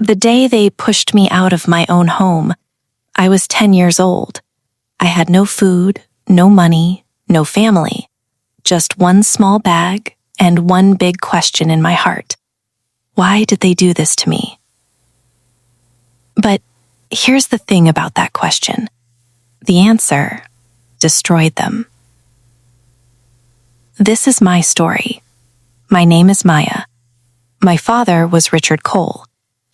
The day they pushed me out of my own home, I was 10 years old. I had no food, no money, no family, just one small bag and one big question in my heart. Why did they do this to me? But here's the thing about that question. The answer destroyed them. This is my story. My name is Maya. My father was Richard Cole.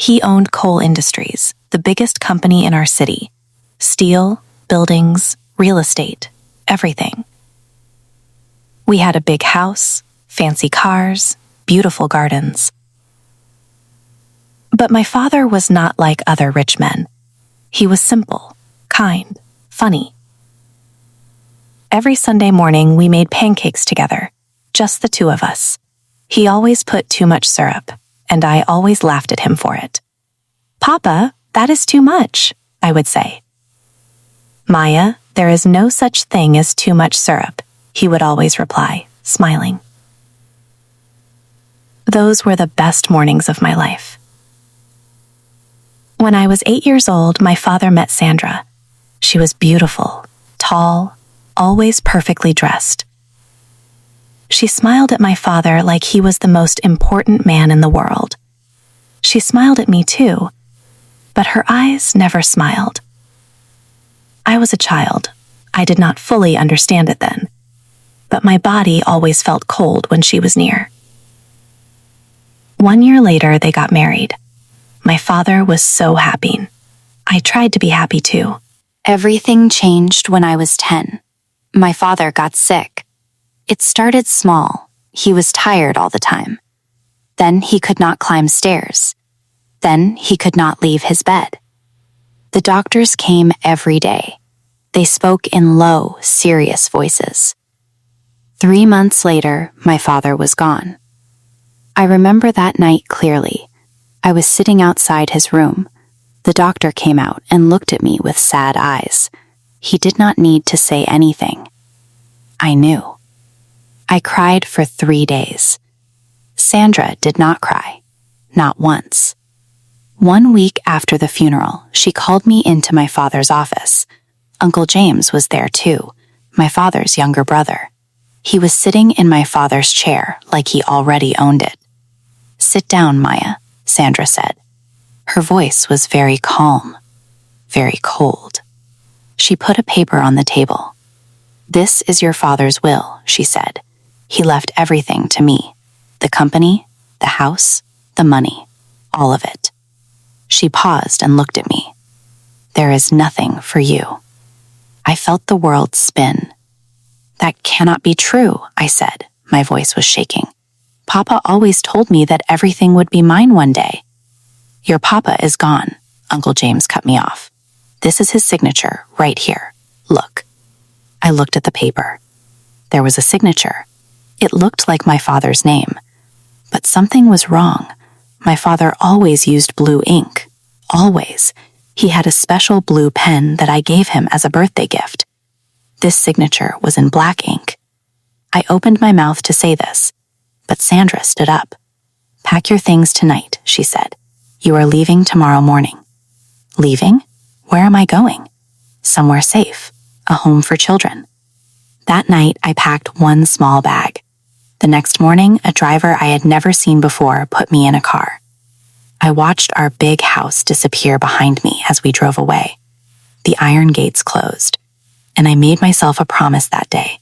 He owned Cole Industries, the biggest company in our city. Steel, buildings, real estate, everything. We had a big house, fancy cars, beautiful gardens. But my father was not like other rich men. He was simple, kind, funny. Every Sunday morning, we made pancakes together, just the two of us. He always put too much syrup, and I always laughed at him for it. "Papa, that is too much," I would say. "Maya, there is no such thing as too much syrup," he would always reply, smiling. Those were the best mornings of my life. When I was 8 years old, my father met Sandra. She was beautiful, tall, always perfectly dressed. She smiled at my father like he was the most important man in the world. She smiled at me too, but her eyes never smiled. I was a child. I did not fully understand it then, but my body always felt cold when she was near. 1 year later, they got married. My father was so happy. I tried to be happy too. Everything changed when I was 10. My father got sick. It started small. He was tired all the time. Then he could not climb stairs. Then he could not leave his bed. The doctors came every day. They spoke in low, serious voices. 3 months later, my father was gone. I remember that night clearly. I was sitting outside his room. The doctor came out and looked at me with sad eyes. He did not need to say anything. I knew. I cried for 3 days. Sandra did not cry, not once. 1 week after the funeral, she called me into my father's office. Uncle James was there too, my father's younger brother. He was sitting in my father's chair like he already owned it. "Sit down, Maya," Sandra said. Her voice was very calm, very cold. She put a paper on the table. "This is your father's will," she said. "He left everything to me. The company, the house, the money, all of it." She paused and looked at me. "There is nothing for you." I felt the world spin. "That cannot be true," I said. My voice was shaking. "Papa always told me that everything would be mine one day." "Your papa is gone," Uncle James cut me off. "This is his signature right here. Look." I looked at the paper. There was a signature. It looked like my father's name. But something was wrong. My father always used blue ink. Always. He had a special blue pen that I gave him as a birthday gift. This signature was in black ink. I opened my mouth to say this, but Sandra stood up. "Pack your things tonight," she said. "You are leaving tomorrow morning." "Leaving? Where am I going?" "Somewhere safe. A home for children." That night, I packed one small bag. The next morning, a driver I had never seen before put me in a car. I watched our big house disappear behind me as we drove away. The iron gates closed, and I made myself a promise that day,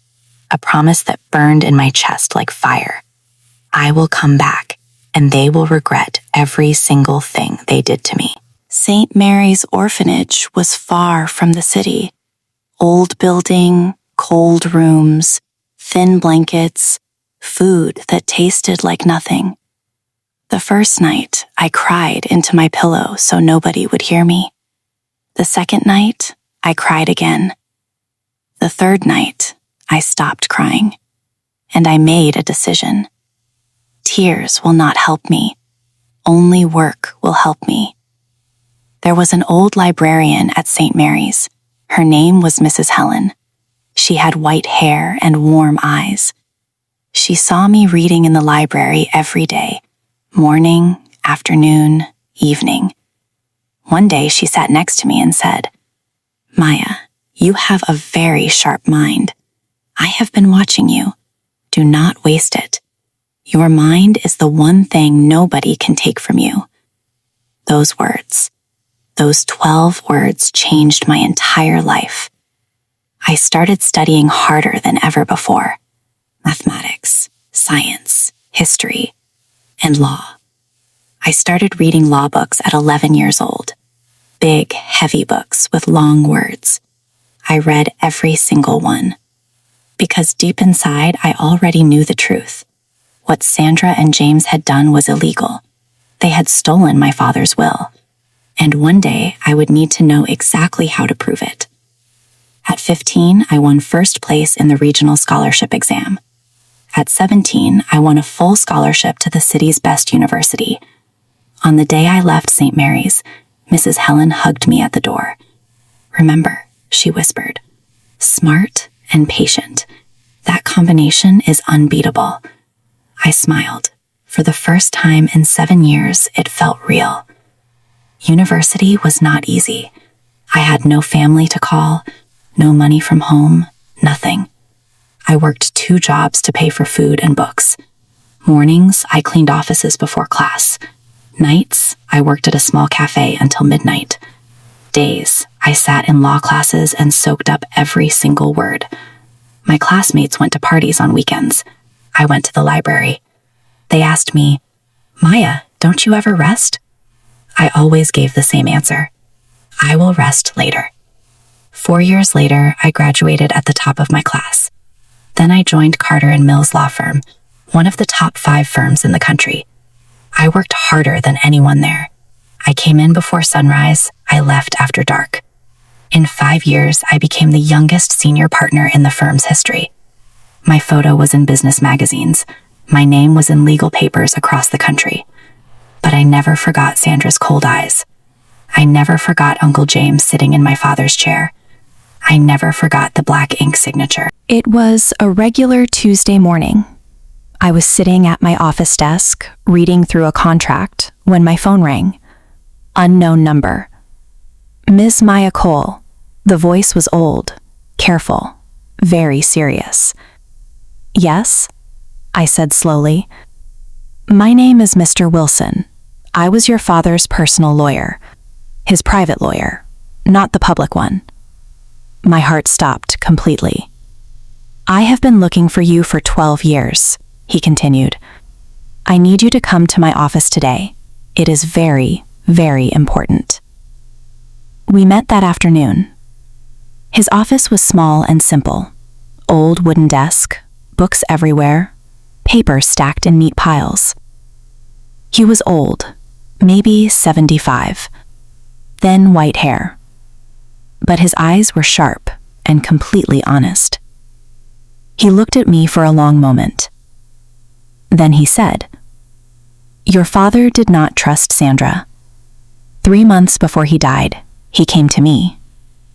a promise that burned in my chest like fire. I will come back, and they will regret every single thing they did to me. St. Mary's Orphanage was far from the city. Old building, cold rooms, thin blankets, food that tasted like nothing. The first night, I cried into my pillow so nobody would hear me. The second night, I cried again. The third night, I stopped crying, and I made a decision. Tears will not help me. Only work will help me. There was an old librarian at St. Mary's. Her name was Mrs. Helen. She had white hair and warm eyes. She saw me reading in the library every day, morning, afternoon, evening. One day she sat next to me and said, "Maya, you have a very sharp mind. I have been watching you. Do not waste it. Your mind is the one thing nobody can take from you." Those words, those 12 words changed my entire life. I started studying harder than ever before. Mathematics, science, history, and law. I started reading law books at 11 years old. Big, heavy books with long words. I read every single one. Because deep inside, I already knew the truth. What Sandra and James had done was illegal. They had stolen my father's will. And one day, I would need to know exactly how to prove it. At 15, I won first place in the regional scholarship exam. At 17, I won a full scholarship to the city's best university. On the day I left St. Mary's, Mrs. Helen hugged me at the door. "Remember," she whispered, "smart and patient. That combination is unbeatable." I smiled. For the first time in 7 years, it felt real. University was not easy. I had no family to call, no money from home, nothing. I worked 2 jobs to pay for food and books. Mornings, I cleaned offices before class. Nights, I worked at a small cafe until midnight. Days, I sat in law classes and soaked up every single word. My classmates went to parties on weekends. I went to the library. They asked me, "Maya, don't you ever rest?" I always gave the same answer. I will rest later. 4 years later, I graduated at the top of my class. Then I joined Carter & Mills law firm, one of the top 5 firms in the country. I worked harder than anyone there. I came in before sunrise, I left after dark. In 5 years, I became the youngest senior partner in the firm's history. My photo was in business magazines. My name was in legal papers across the country. But I never forgot Sandra's cold eyes. I never forgot Uncle James sitting in my father's chair. I never forgot the black ink signature. It was a regular Tuesday morning. I was sitting at my office desk, reading through a contract, when my phone rang. Unknown number. Ms. Maya Cole. The voice was old, careful, very serious. "Yes?" I said slowly. "My name is Mr. Wilson. I was your father's personal lawyer. His private lawyer, not the public one." My heart stopped completely. "I have been looking for you for 12 years, he continued. "I need you to come to my office today. It is very, very important." We met that afternoon. His office was small and simple. Old wooden desk, books everywhere, paper stacked in neat piles. He was old, maybe 75, thin white hair. But his eyes were sharp and completely honest. He looked at me for a long moment. Then he said, "Your father did not trust Sandra. 3 months before he died, he came to me,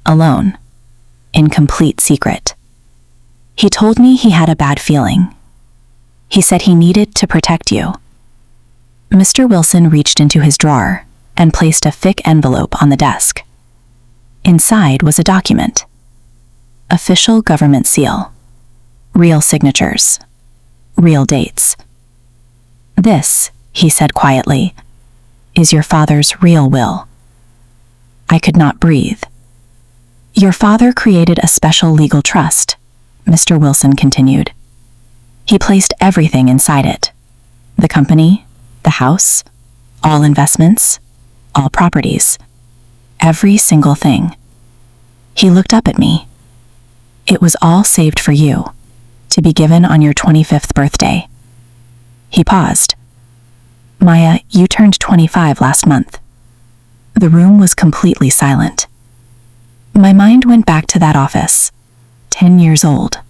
alone, in complete secret. He told me he had a bad feeling. He said he needed to protect you." Mr. Wilson reached into his drawer and placed a thick envelope on the desk. Inside was a document. Official government seal. Real signatures. Real dates. "This," he said quietly, "is your father's real will." I could not breathe. "Your father created a special legal trust," Mr. Wilson continued. "He placed everything inside it. The company, the house, all investments, all properties, every single thing." He looked up at me. "It was all saved for you, to be given on your 25th birthday." He paused. "Maya, you turned 25 last month." The room was completely silent. My mind went back to that office, 10 years old.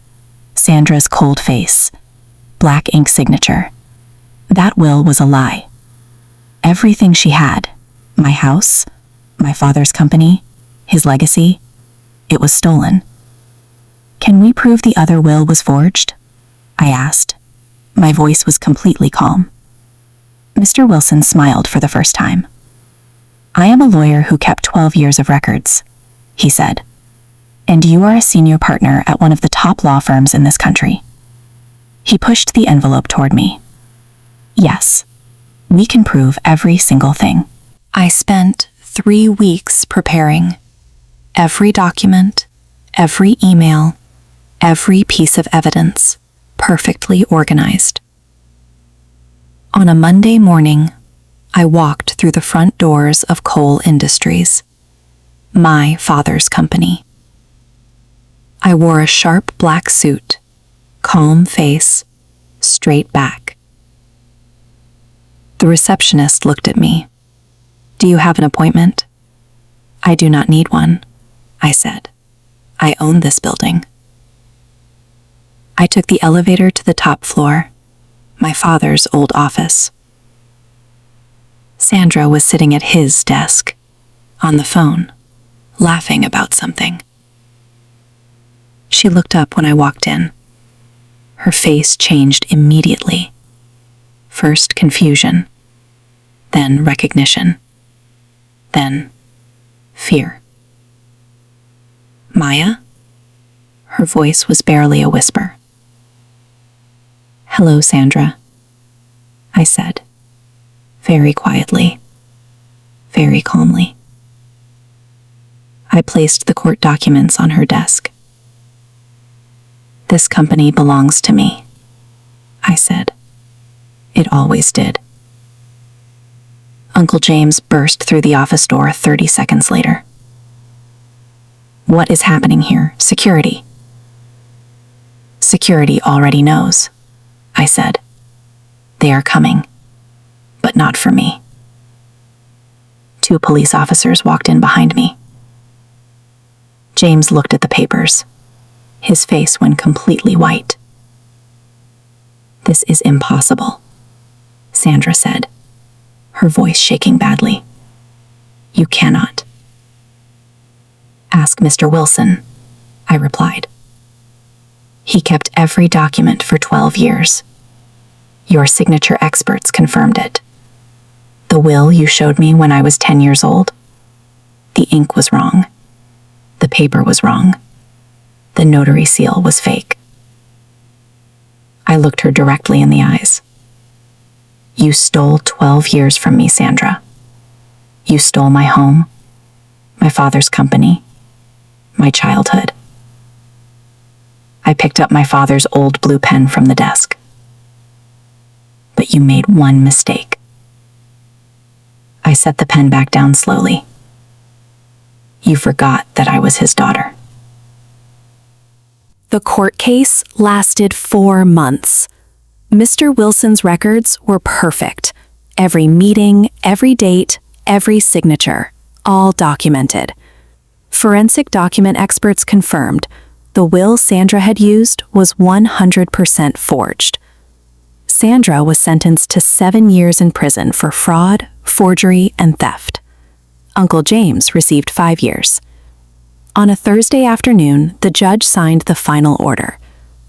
Sandra's cold face, black ink signature. That will was a lie. Everything she had, my house, my father's company, his legacy, it was stolen. "Can we prove the other will was forged?" I asked. My voice was completely calm. Mr. Wilson smiled for the first time. I am a lawyer who kept 12 years of records, he said. And you are a senior partner at one of the top law firms in this country. He pushed the envelope toward me. Yes, we can prove every single thing. I spent 3 weeks preparing. Every document, every email, every piece of evidence, perfectly organized. On a Monday morning, I walked through the front doors of Coal Industries, my father's company. I wore a sharp black suit, calm face, straight back. The receptionist looked at me. Do you have an appointment? I do not need one, I said. I own this building. I took the elevator to the top floor, my father's old office. Sandra was sitting at his desk, on the phone, laughing about something. She looked up when I walked in. Her face changed immediately. First confusion, then recognition, then fear. Maya? Her voice was barely a whisper. Hello, Sandra, I said, very quietly, very calmly. I placed the court documents on her desk. This company belongs to me, I said. It always did. Uncle James burst through the office door 30 seconds later. What is happening here? Security. Security already knows, I said. They are coming, but not for me. 2 police officers walked in behind me. James looked at the papers. His face went completely white. This is impossible, Sandra said, her voice shaking badly. You cannot. Ask Mr. Wilson, I replied. He kept every document for 12 years. Your signature experts confirmed it. The will you showed me when I was 10 years old? The ink was wrong. The paper was wrong. The notary seal was fake. I looked her directly in the eyes. You stole 12 years from me, Sandra. You stole my home, my father's company, my childhood. I picked up my father's old blue pen from the desk. But you made one mistake. I set the pen back down slowly. You forgot that I was his daughter. The court case lasted 4 months. Mr. Wilson's records were perfect. Every meeting, every date, every signature, all documented. Forensic document experts confirmed the will Sandra had used was 100% forged. Sandra was sentenced to 7 years in prison for fraud, forgery, and theft. Uncle James received 5 years. On a Thursday afternoon, the judge signed the final order.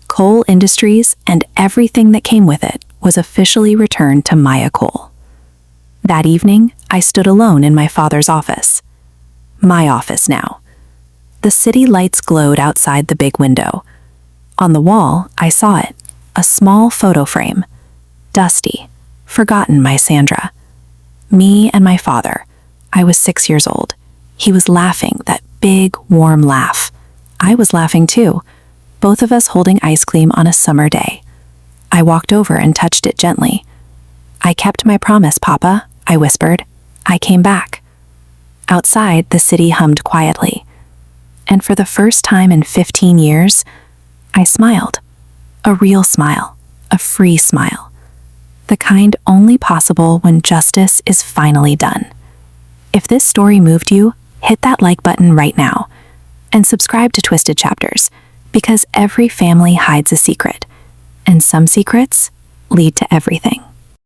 Coal Industries and everything that came with it was officially returned to Maya Cole. That evening, I stood alone in my father's office. My office now. The city lights glowed outside the big window. On the wall, I saw it, a small photo frame. Dusty, forgotten by Sandra. Me and my father. I was 6 years old. He was laughing, that big, warm laugh. I was laughing too, both of us holding ice cream on a summer day. I walked over and touched it gently. I kept my promise, Papa, I whispered. I came back. Outside, the city hummed quietly. And for the first time in 15 years, I smiled. A real smile, a free smile. The kind only possible when justice is finally done. If this story moved you, hit that like button right now. And subscribe to Twisted Chapters, because every family hides a secret. And some secrets lead to everything.